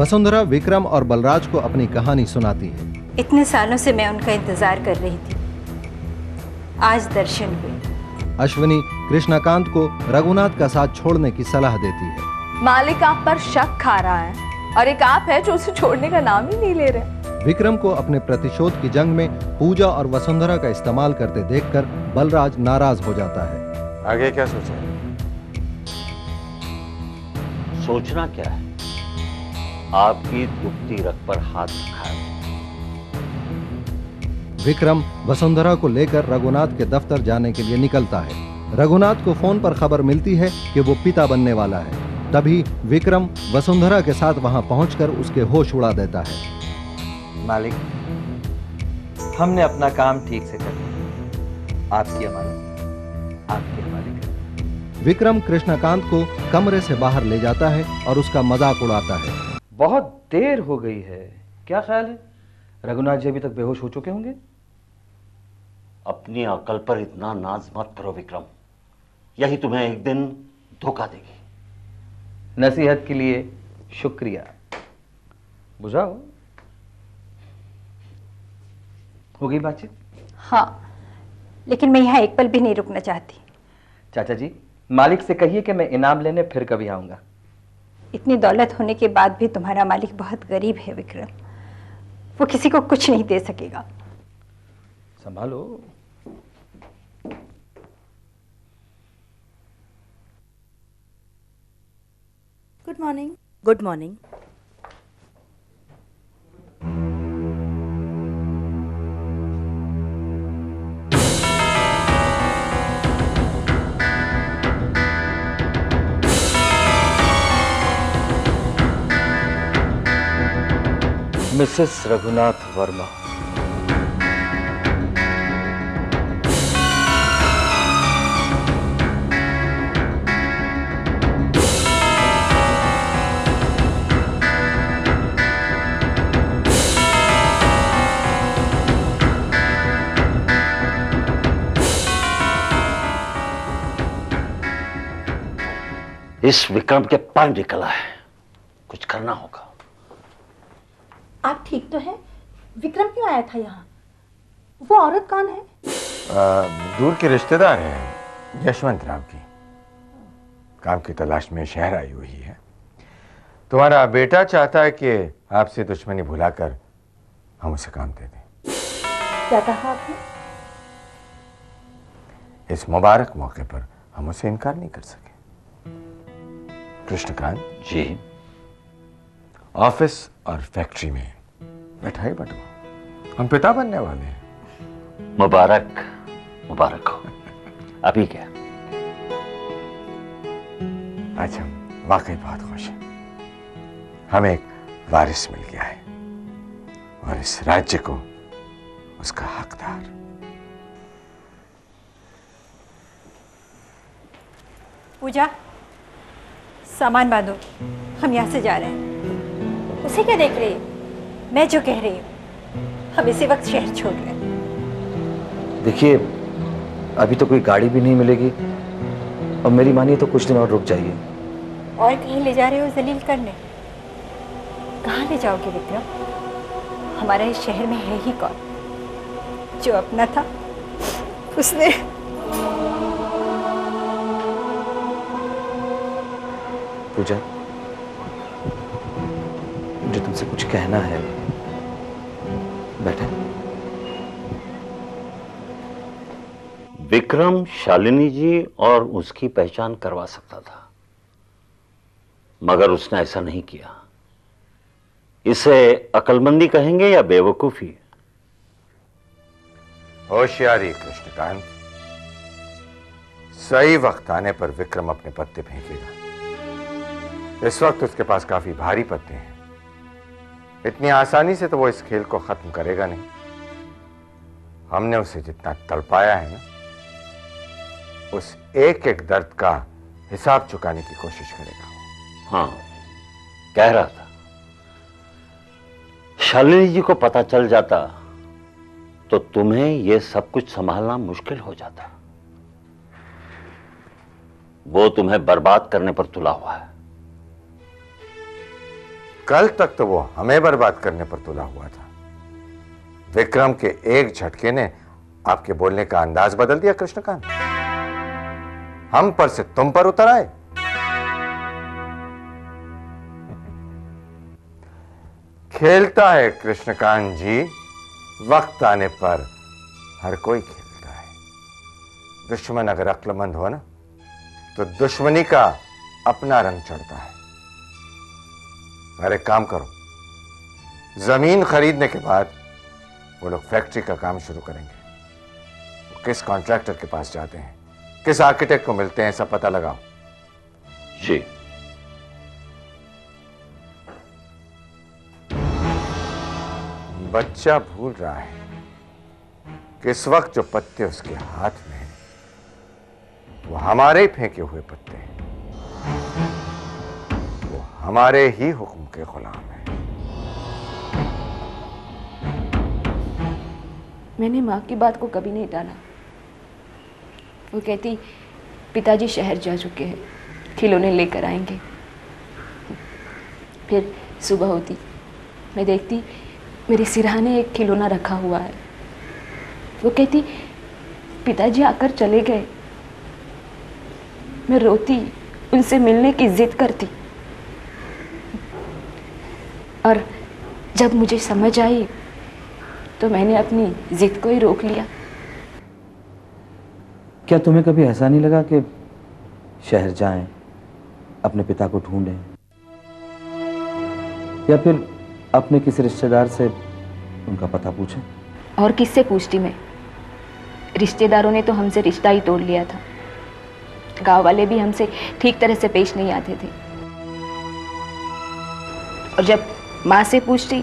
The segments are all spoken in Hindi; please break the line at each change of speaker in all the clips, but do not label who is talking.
वसुंधरा विक्रम और बलराज को अपनी कहानी सुनाती है।
इतने सालों से मैं उनका इंतजार कर रही थी, आज दर्शन हुए।
अश्विनी कृष्णकांत को रघुनाथ का साथ छोड़ने की सलाह देती है।
मालिक आप पर शक खा रहा है और एक आप है जो उसे छोड़ने का नाम ही नहीं ले रहे।
विक्रम को अपने प्रतिशोध की जंग में पूजा और वसुंधरा का इस्तेमाल करते देखकर बलराज नाराज हो जाता है।
आगे क्या सोचा है?
सोचना क्या है, आपकी दुखती रग पर हाथ रखा है।
विक्रम वसुंधरा को लेकर रघुनाथ के दफ्तर जाने के लिए निकलता है। रघुनाथ को फोन पर खबर मिलती है कि वो पिता बनने वाला है। तभी विक्रम वसुंधरा के साथ वहां पहुंचकर उसके होश उड़ा देता है।
मालिक, हमने अपना काम ठीक से कर लिया। आपकी अमानत आपके हवाले कर।
विक्रम कृष्णकांत को कमरे से बाहर ले जाता है और उसका मजाक उड़ाता है।
बहुत देर हो गई है, क्या ख्याल है? रघुनाथ जी अभी तक बेहोश हो चुके होंगे।
अपनी अकल पर इतना नाज मत करो विक्रम, यही तुम्हें एक दिन धोखा देगी।
नसीहत के लिए शुक्रिया। बुझाओ, हो गई बातचीत?
हाँ, लेकिन मैं यहाँ एक पल भी नहीं रुकना चाहती।
चाचा जी, मालिक से कहिए कि मैं इनाम लेने फिर कभी आऊंगा।
इतनी दौलत होने के बाद भी तुम्हारा मालिक बहुत गरीब है विक्रम, वो किसी को कुछ नहीं दे सकेगा।
संभालो।
Good morning. Good morning.
Mrs Raghunath Verma.
इस विक्रम के पर निकला है, कुछ करना होगा।
आप ठीक तो हैं? विक्रम क्यों आया था यहाँ? वो औरत कौन है?
दूर के रिश्तेदार हैं, यशवंत राव की। काम की तलाश में शहर आई हुई है। तुम्हारा बेटा चाहता है कि आपसे दुश्मनी भुलाकर हम उसे काम दे दें।
क्या कहा आपने?
इस मुबारक मौके पर हम उसे इनकार नहीं कर सके। कृष्णकांत
जी,
ऑफिस और फैक्ट्री में मिठाई बंटवा, हम पिता बनने वाले हैं।
मुबारक मुबारक हो। अभी क्या?
आज हम वाकई बहुत खुश हैं। हमें एक वारिस मिल गया है और इस राज्य को उसका हकदार।
पूजा, सामान बांधो, हम यहाँ से जा रहे हैं। उसे क्या देख रही है? मैं जो कह रही हूँ, हम इसी वक्त शहर छोड़ रहे हैं।
देखिए, अभी तो कोई गाड़ी भी नहीं मिलेगी और मेरी मानिए तो कुछ दिन और रुक जाइए।
और कहीं ले जा रहे हो जलील करने? कहाँ ले जाओगे विक्रम? हमारा इस शहर में है ही कौन? जो अपना था उसने।
पूजा, मुझे तुमसे कुछ कहना है। बैठे।
विक्रम शालिनी जी और उसकी पहचान करवा सकता था, मगर उसने ऐसा नहीं किया। इसे अक्लमंदी कहेंगे या बेवकूफी?
होशियारी कृष्णकांत। सही वक्त आने पर विक्रम अपने पत्ते फेंकेगा। इस वक्त उसके पास काफी भारी पत्ते हैं। इतनी आसानी से तो वो इस खेल को खत्म करेगा नहीं। हमने उसे जितना तड़पाया है ना, उस एक एक दर्द का हिसाब चुकाने की कोशिश करेगा।
हाँ, कह रहा था शालिनी जी को पता चल जाता तो तुम्हें यह सब कुछ संभालना मुश्किल हो जाता। वो तुम्हें बर्बाद करने पर तुला हुआ है।
कल तक तो वो हमें बर्बाद करने पर तुला हुआ था। विक्रम के एक झटके ने आपके बोलने का अंदाज बदल दिया कृष्णकांत। हम पर से तुम पर उतर आए। खेलता है कृष्णकांत जी, वक्त आने पर हर कोई खेलता है। दुश्मन अगर अक्लमंद हो ना तो दुश्मनी का अपना रंग चढ़ता है। अरे काम करो, जमीन खरीदने के बाद वो लोग फैक्ट्री का काम शुरू करेंगे। वो किस कॉन्ट्रैक्टर के पास जाते हैं, किस आर्किटेक्ट को मिलते हैं, सब पता लगाओ।
जी।
बच्चा भूल रहा है कि इस वक्त जो पत्ते उसके हाथ में हैं वो हमारे ही फेंके हुए पत्ते हैं। वो हमारे ही हुक्म के गुलाम हैं।
मैंने माँ की बात को कभी नहीं टाला। वो कहती पिताजी शहर जा चुके हैं, खिलौने लेकर आएंगे। फिर सुबह होती, मैं देखती मेरे सिरहाने एक खिलौना रखा हुआ है। वो कहती पिताजी आकर चले गए। मैं रोती, उनसे मिलने की जिद करती। और जब मुझे समझ आई तो मैंने अपनी जिद को ही रोक लिया।
क्या तुम्हें कभी ऐसा नहीं लगा कि शहर जाएं, अपने पिता को ढूंढें, या फिर अपने किसी रिश्तेदार से उनका पता पूछें?
और किससे पूछती मैं? रिश्तेदारों ने तो हमसे रिश्ता ही तोड़ लिया था। गांव वाले भी हमसे ठीक तरह से पेश नहीं आते थे। और जब माँ से पूछती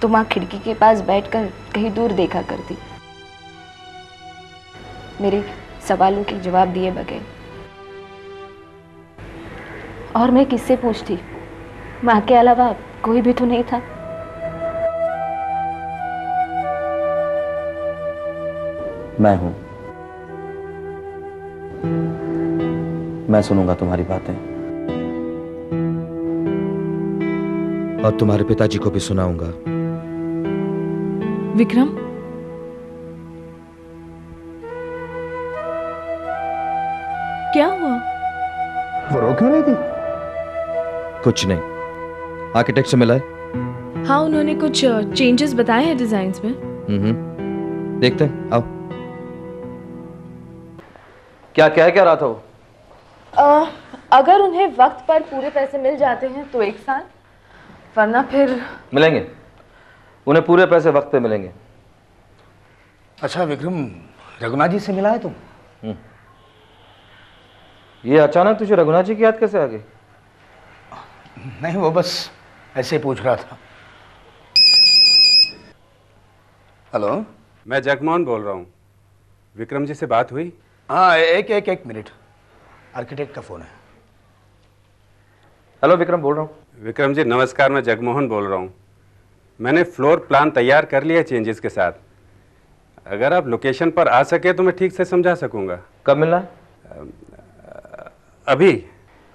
तो माँ खिड़की के पास बैठकर कहीं दूर देखा करती, मेरे सवालों के जवाब दिए बगैर। और मैं किससे पूछती? माँ के अलावा कोई भी तो नहीं था।
मैं हूं, मैं सुनूंगा तुम्हारी बातें और तुम्हारे पिताजी को भी सुनाऊंगा।
विक्रम, क्या हुआ?
वो रो क्यों रही थी?
कुछ नहीं, आर्किटेक्ट से मिला है?
हाँ, उन्होंने कुछ चेंजेस बताए हैं डिजाइन्स में।
देखते हैं, आओ। क्या कह रहा था वो?
अगर उन्हें वक्त पर पूरे पैसे मिल जाते हैं तो 1 साल, वरना फिर
मिलेंगे। उन्हें पूरे पैसे वक्त पे मिलेंगे।
अच्छा विक्रम, रघुनाथ जी से मिला है तुम?
ये अचानक तुझे रघुनाथ जी की याद कैसे आ गई?
नहीं, वो बस ऐसे ही पूछ रहा था। हेलो,
मैं जगमोहन बोल रहा हूँ। विक्रम जी से बात हुई?
हाँ, एक मिनट, आर्किटेक्ट का फोन है।
हेलो, विक्रम बोल रहा हूँ।
विक्रम जी नमस्कार, मैं जगमोहन बोल रहा हूँ। मैंने फ्लोर प्लान तैयार कर लिया चेंजेस के साथ। अगर आप लोकेशन पर आ सके तो मैं ठीक से समझा सकूंगा।
कब मिलना है?
अभी।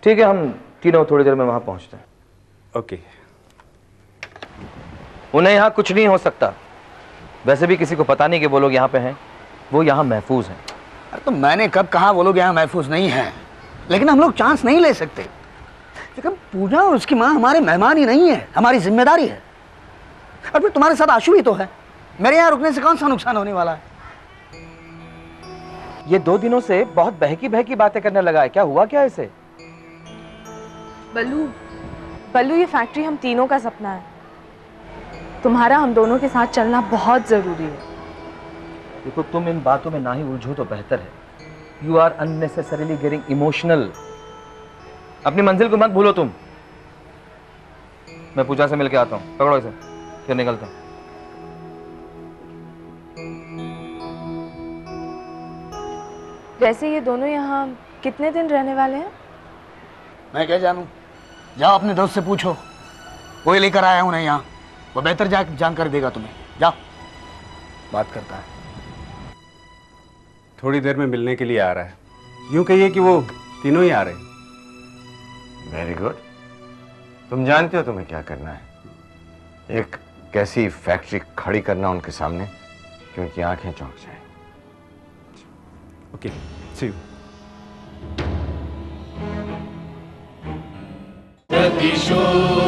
ठीक है, हम तीनों थोड़ी देर में वहां पहुंचते हैं।
ओके।
उन्हें यहाँ कुछ नहीं हो सकता। वैसे भी किसी को पता नहीं कि वो लोग यहाँ पे हैं। वो यहाँ महफूज हैं।
अरे तो मैंने कब कहा वो लोग यहाँ महफूज नहीं हैं? लेकिन हम लोग चांस नहीं ले सकते। लेकिन पूजा और उसकी माँ हमारे मेहमान ही नहीं है, हमारी जिम्मेदारी है। और फिर तुम्हारे साथ आशु भी तो है। मेरे यहाँ रुकने से कौन सा नुकसान होने वाला है?
ये 2 दिनों से बहुत बहकी बातें करने लगा है। क्या हुआ क्या इसे?
बल्लू, ये फैक्ट्री हम तीनों का सपना है। तुम्हारा हम दोनों के साथ चलना बहुत जरूरी है।
देखो, तुम इन बातों में ना ही उलझो तो बेहतर है। You are unnecessarily getting emotional. अपनी मंजिल को मत भूलो तुम। मैं पूजा से मिलके आता हूँ। पकड़ो इसे, फिर निकलता हूँ।
वैसे ये दोनों यहाँ कितने दिन रहने वाले हैं?
मैं क्या जानूँ? जाओ अपने दोस्त से पूछो, कोई लेकर आया हूँ नहीं यहाँ। वो बेहतर जानकारी देगा तुम्हें। जाओ, बात करता है।
थोड़ी देर में मिलने के लिए आ रहा है। यूं कहिए कि वो तीनों ही आ रहे हैं।
Very good. तुम जानते हो तुम्हें क्या करना है। एक कैसी फैक्ट्री खड़ी करना उनके सामने कि उनकी आंखें चौंक जाएं।
Okay, see you.
प्रतिशोध